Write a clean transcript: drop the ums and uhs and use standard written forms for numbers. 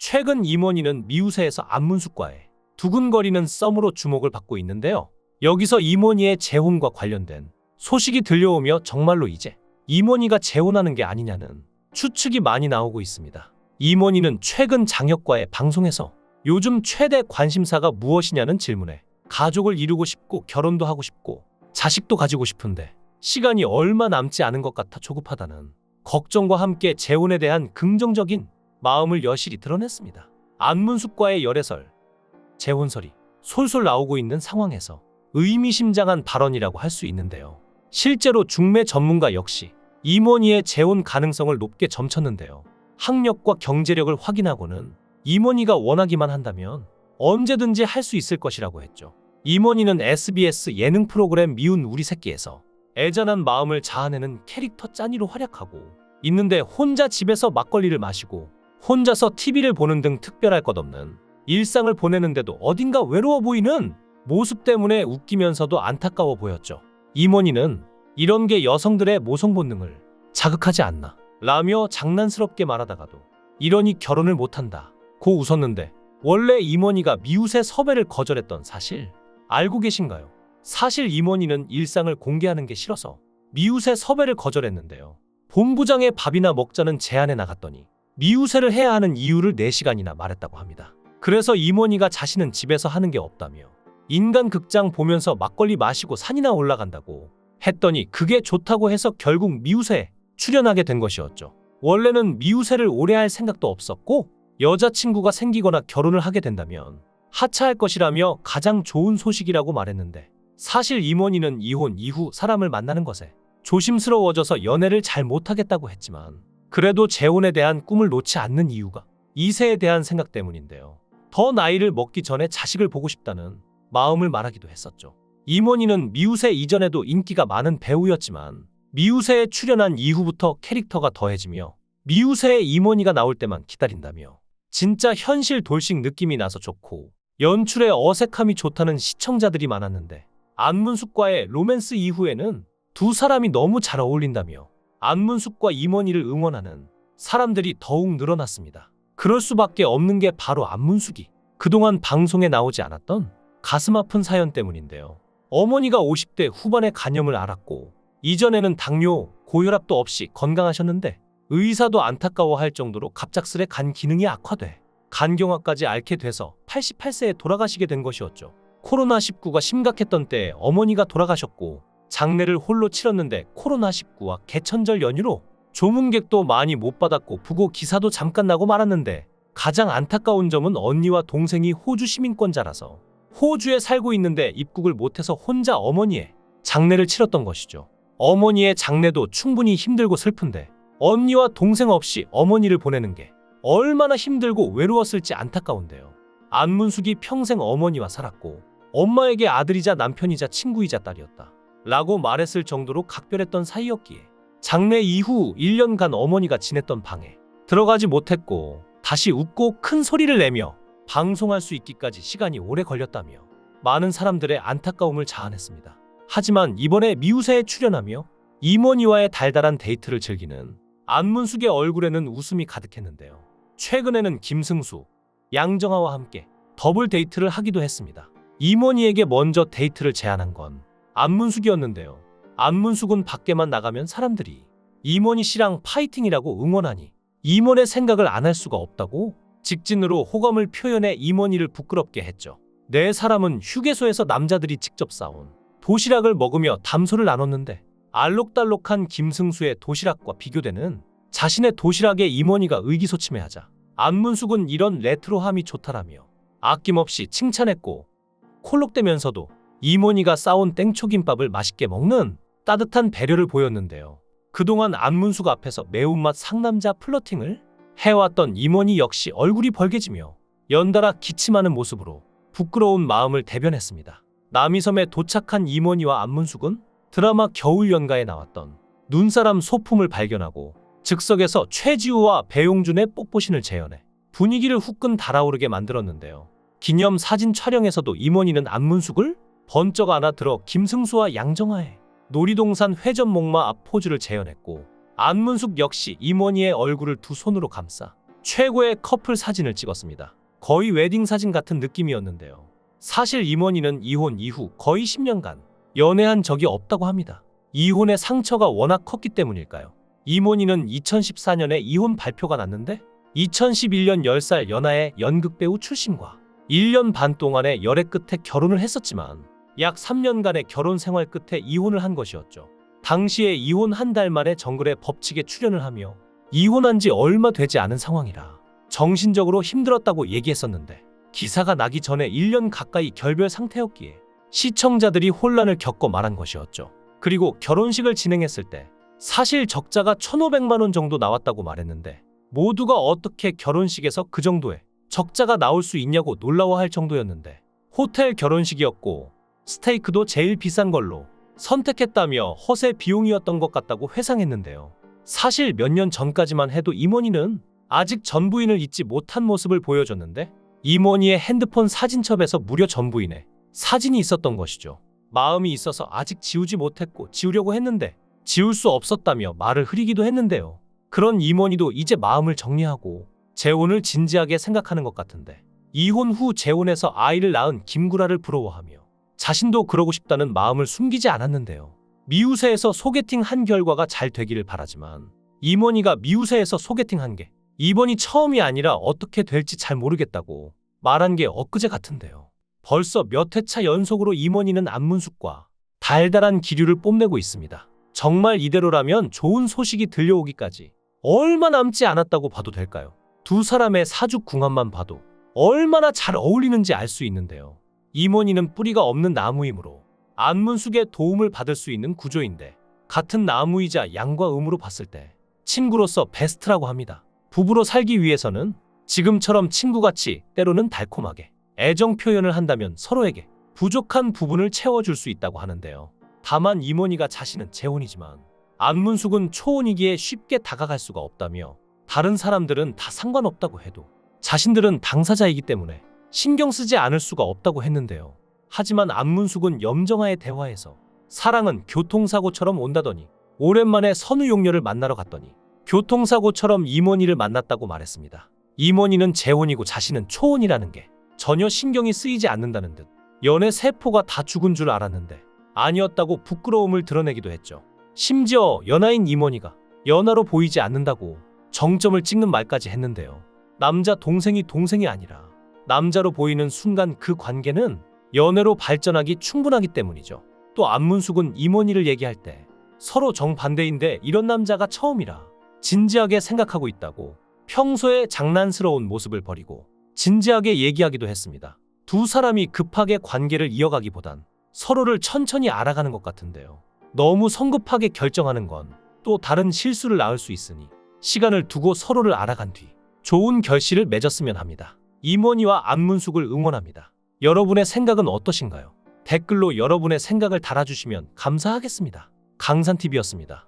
최근 임원희는 미우새에서 안문숙과의 두근거리는 썸으로 주목을 받고 있는데요. 여기서 임원희의 재혼과 관련된 소식이 들려오며 정말로 이제 임원희가 재혼하는 게 아니냐는 추측이 많이 나오고 있습니다. 임원희는 최근 장혁과의 방송에서 요즘 최대 관심사가 무엇이냐는 질문에 가족을 이루고 싶고 결혼도 하고 싶고 자식도 가지고 싶은데 시간이 얼마 남지 않은 것 같아 조급하다는 걱정과 함께 재혼에 대한 긍정적인 마음을 여실히 드러냈습니다. 안문숙과의 열애설, 재혼설이 솔솔 나오고 있는 상황에서 의미심장한 발언이라고 할 수 있는데요. 실제로 중매 전문가 역시 임원희의 재혼 가능성을 높게 점쳤는데요. 학력과 경제력을 확인하고는 임원희가 원하기만 한다면 언제든지 할 수 있을 것이라고 했죠. 임원희는 SBS 예능 프로그램 미운 우리 새끼에서 애잔한 마음을 자아내는 캐릭터 짠이로 활약하고 있는데 혼자 집에서 막걸리를 마시고 혼자서 TV를 보는 등 특별할 것 없는 일상을 보내는데도 어딘가 외로워 보이는 모습 때문에 웃기면서도 안타까워 보였죠. 임원희는 이런 게 여성들의 모성 본능을 자극하지 않나 라며 장난스럽게 말하다가도 이러니 결혼을 못한다 고 웃었는데 원래 임원희가 미우새 섭외를 거절했던 사실 알고 계신가요? 사실 임원희는 일상을 공개하는 게 싫어서 미우새 섭외를 거절했는데요. 본부장의 밥이나 먹자는 제안에 나갔더니 미우새를 해야 하는 이유를 4시간이나 말했다고 합니다. 그래서 임원희가 자신은 집에서 하는 게 없다며 인간 극장 보면서 막걸리 마시고 산이나 올라간다고 했더니 그게 좋다고 해서 결국 미우새에 출연하게 된 것이었죠. 원래는 미우새를 오래 할 생각도 없었고 여자친구가 생기거나 결혼을 하게 된다면 하차할 것이라며 가장 좋은 소식이라고 말했는데 사실 임원희는 이혼 이후 사람을 만나는 것에 조심스러워져서 연애를 잘 못하겠다고 했지만 그래도 재혼에 대한 꿈을 놓지 않는 이유가 2세에 대한 생각 때문인데요. 더 나이를 먹기 전에 자식을 보고 싶다는 마음을 말하기도 했었죠. 임원희는 미우새 이전에도 인기가 많은 배우였지만 미우새에 출연한 이후부터 캐릭터가 더해지며 미우새에 임원희가 나올 때만 기다린다며 진짜 현실 돌싱 느낌이 나서 좋고 연출에 어색함이 좋다는 시청자들이 많았는데 안문숙과의 로맨스 이후에는 두 사람이 너무 잘 어울린다며 안문숙과 임원희를 응원하는 사람들이 더욱 늘어났습니다. 그럴 수밖에 없는 게 바로 안문숙이 그동안 방송에 나오지 않았던 가슴 아픈 사연 때문인데요. 어머니가 50대 후반에 간염을 앓았고 이전에는 당뇨, 고혈압도 없이 건강하셨는데 의사도 안타까워할 정도로 갑작스레 간 기능이 악화돼 간경화까지 앓게 돼서 88세에 돌아가시게 된 것이었죠. 코로나19가 심각했던 때에 어머니가 돌아가셨고 장례를 홀로 치렀는데 코로나19와 개천절 연휴로 조문객도 많이 못 받았고 부고 기사도 잠깐 나고 말았는데 가장 안타까운 점은 언니와 동생이 호주 시민권자라서 호주에 살고 있는데 입국을 못해서 혼자 어머니의 장례를 치렀던 것이죠. 어머니의 장례도 충분히 힘들고 슬픈데 언니와 동생 없이 어머니를 보내는 게 얼마나 힘들고 외로웠을지 안타까운데요. 안문숙이 평생 어머니와 살았고 엄마에게 아들이자 남편이자 친구이자 딸이었다 라고 말했을 정도로 각별했던 사이였기에 장례 이후 1년간 어머니가 지냈던 방에 들어가지 못했고 다시 웃고 큰 소리를 내며 방송할 수 있기까지 시간이 오래 걸렸다며 많은 사람들의 안타까움을 자아냈습니다. 하지만 이번에 미우새에 출연하며 임원희와의 달달한 데이트를 즐기는 안문숙의 얼굴에는 웃음이 가득했는데요. 최근에는 김승수, 양정아와 함께 더블 데이트를 하기도 했습니다. 임원희에게 먼저 데이트를 제안한 건 안문숙이었는데요. 안문숙은 밖에만 나가면 사람들이 임원희 씨랑 파이팅이라고 응원하니 임원의 생각을 안 할 수가 없다고 직진으로 호감을 표현해 임원희를 부끄럽게 했죠. 네 사람은 휴게소에서 남자들이 직접 싸온 도시락을 먹으며 담소를 나눴는데 알록달록한 김승수의 도시락과 비교되는 자신의 도시락에 임원희가 의기소침해하자 안문숙은 이런 레트로함이 좋다라며 아낌없이 칭찬했고 콜록대면서도 임원희가 싸온 땡초김밥을 맛있게 먹는 따뜻한 배려를 보였는데요. 그동안 안문숙 앞에서 매운맛 상남자 플러팅을 해왔던 임원희 역시 얼굴이 벌개지며 연달아 기침하는 모습으로 부끄러운 마음을 대변했습니다. 남이섬에 도착한 임원희와 안문숙은 드라마 겨울연가에 나왔던 눈사람 소품을 발견하고 즉석에서 최지우와 배용준의 뽀뽀신을 재현해 분위기를 후끈 달아오르게 만들었는데요. 기념 사진 촬영에서도 임원희는 안문숙을 번쩍 안아들어 김승수와 양정아의 놀이동산 회전목마 앞 포즈를 재현했고 안문숙 역시 임원희의 얼굴을 두 손으로 감싸 최고의 커플 사진을 찍었습니다. 거의 웨딩 사진 같은 느낌이었는데요. 사실 이모니는 이혼 이후 거의 10년간 연애한 적이 없다고 합니다. 이혼의 상처가 워낙 컸기 때문일까요? 이모니는 2014년에 이혼 발표가 났는데 2011년 10살 연하의 연극배우 출신과 1년 반 동안의 열애 끝에 결혼을 했었지만 약 3년간의 결혼 생활 끝에 이혼을 한 것이었죠. 당시에 이혼 한 달 만에 정글의 법칙에 출연을 하며 이혼한 지 얼마 되지 않은 상황이라 정신적으로 힘들었다고 얘기했었는데 기사가 나기 전에 1년 가까이 결별 상태였기에 시청자들이 혼란을 겪고 말한 것이었죠. 그리고 결혼식을 진행했을 때 사실 적자가 1,500만 원 정도 나왔다고 말했는데 모두가 어떻게 결혼식에서 그 정도의 적자가 나올 수 있냐고 놀라워할 정도였는데 호텔 결혼식이었고 스테이크도 제일 비싼 걸로 선택했다며 허세 비용이었던 것 같다고 회상했는데요. 사실 몇 년 전까지만 해도 이모니는 아직 전 부인을 잊지 못한 모습을 보여줬는데 이모니의 핸드폰 사진첩에서 무려 전 부인의 사진이 있었던 것이죠. 마음이 있어서 아직 지우지 못했고 지우려고 했는데 지울 수 없었다며 말을 흐리기도 했는데요. 그런 이모니도 이제 마음을 정리하고 재혼을 진지하게 생각하는 것 같은데 이혼 후 재혼해서 아이를 낳은 김구라를 부러워하며 자신도 그러고 싶다는 마음을 숨기지 않았는데요. 미우새에서 소개팅 한 결과가 잘 되기를 바라지만 이모니가 미우새에서 소개팅 한 게 이번이 처음이 아니라 어떻게 될지 잘 모르겠다고 말한 게 엊그제 같은데요. 벌써 몇 회차 연속으로 이모니는 안문숙과 달달한 기류를 뽐내고 있습니다. 정말 이대로라면 좋은 소식이 들려오기까지 얼마 남지 않았다고 봐도 될까요? 두 사람의 사죽궁합만 봐도 얼마나 잘 어울리는지 알 수 있는데요. 이모니는 뿌리가 없는 나무이므로 안문숙의 도움을 받을 수 있는 구조인데 같은 나무이자 양과 음으로 봤을 때 친구로서 베스트라고 합니다. 부부로 살기 위해서는 지금처럼 친구같이 때로는 달콤하게 애정 표현을 한다면 서로에게 부족한 부분을 채워줄 수 있다고 하는데요. 다만 이모니가 자신은 재혼이지만 안문숙은 초혼이기에 쉽게 다가갈 수가 없다며 다른 사람들은 다 상관없다고 해도 자신들은 당사자이기 때문에 신경 쓰지 않을 수가 없다고 했는데요. 하지만 안문숙은 염정아의 대화에서 사랑은 교통사고처럼 온다더니 오랜만에 선우용녀를 만나러 갔더니 교통사고처럼 이모니를 만났다고 말했습니다. 이모니는 재혼이고 자신은 초혼이라는 게 전혀 신경이 쓰이지 않는다는 듯 연애 세포가 다 죽은 줄 알았는데 아니었다고 부끄러움을 드러내기도 했죠. 심지어 연하인 이모니가 연하로 보이지 않는다고 정점을 찍는 말까지 했는데요. 남자 동생이 동생이 아니라 남자로 보이는 순간 그 관계는 연애로 발전하기 충분하기 때문이죠. 또 안문숙은 이모니를 얘기할 때 서로 정반대인데 이런 남자가 처음이라 진지하게 생각하고 있다고 평소에 장난스러운 모습을 버리고 진지하게 얘기하기도 했습니다. 두 사람이 급하게 관계를 이어가기보단 서로를 천천히 알아가는 것 같은데요. 너무 성급하게 결정하는 건 또 다른 실수를 낳을 수 있으니 시간을 두고 서로를 알아간 뒤 좋은 결실을 맺었으면 합니다. 이모니와 안문숙을 응원합니다. 여러분의 생각은 어떠신가요? 댓글로 여러분의 생각을 달아주시면 감사하겠습니다. 강산TV였습니다.